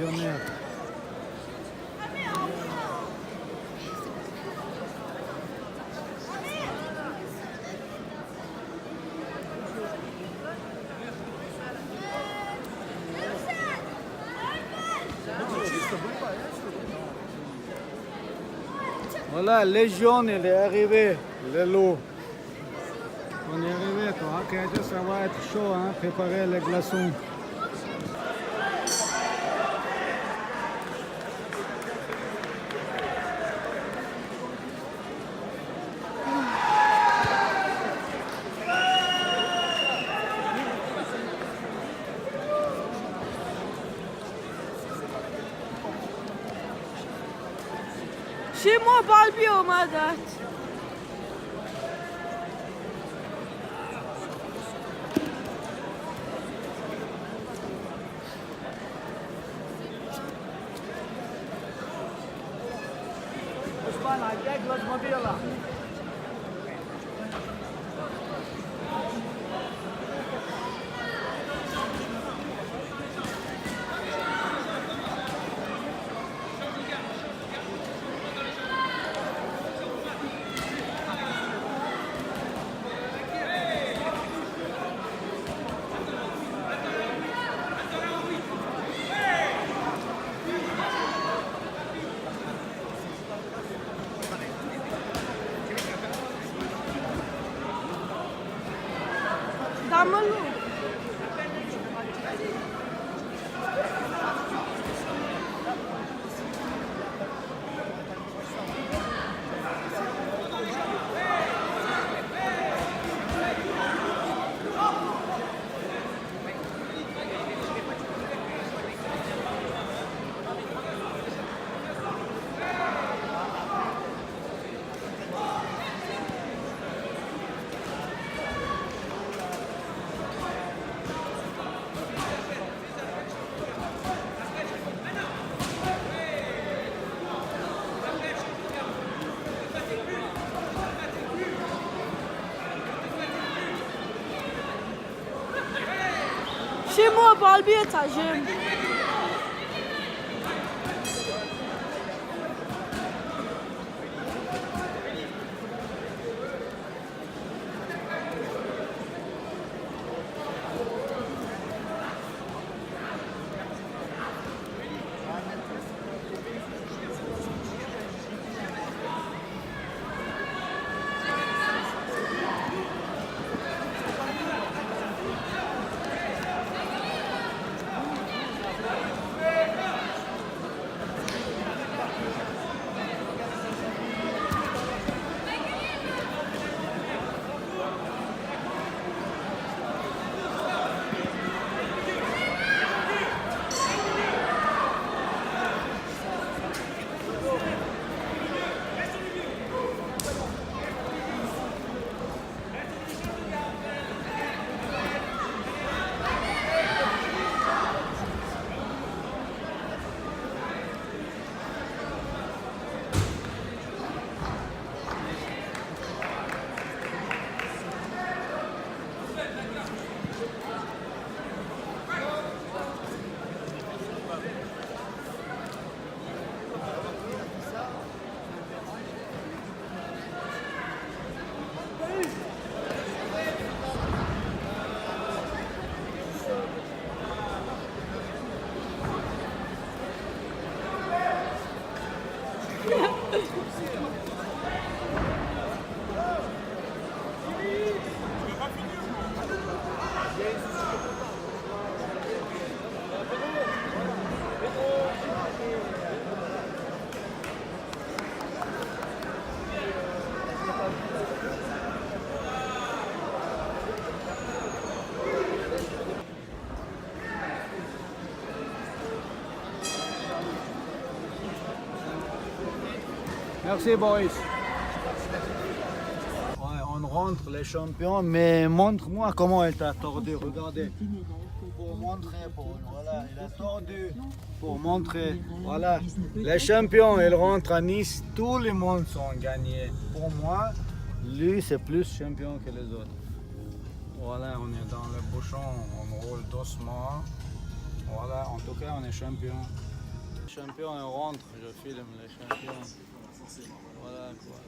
légionnaire. Voilà, Légion, il est arrivé, le loup. On est arrivé, quoi. Ok, ça va être chaud, hein, préparer les glaçons. Chez moi, parle bien au Madat. Osman, gel Glazmobila. Tamam. Chez moi, parle bien, ta jeune. Merci Boris. Ouais, on rentre les champions, mais montre-moi comment elle t'a tordu. Regardez. Pour montrer, voilà, il a tordu. Pour montrer, voilà. Les champions, ils rentrent à Nice, tout le monde sont gagnés. Pour moi, lui, c'est plus champion que les autres. Voilà, on est dans le bouchon, on roule doucement. Voilà, en tout cas, on est champion. champions, on rentre, je filme les champions. Voilà quoi.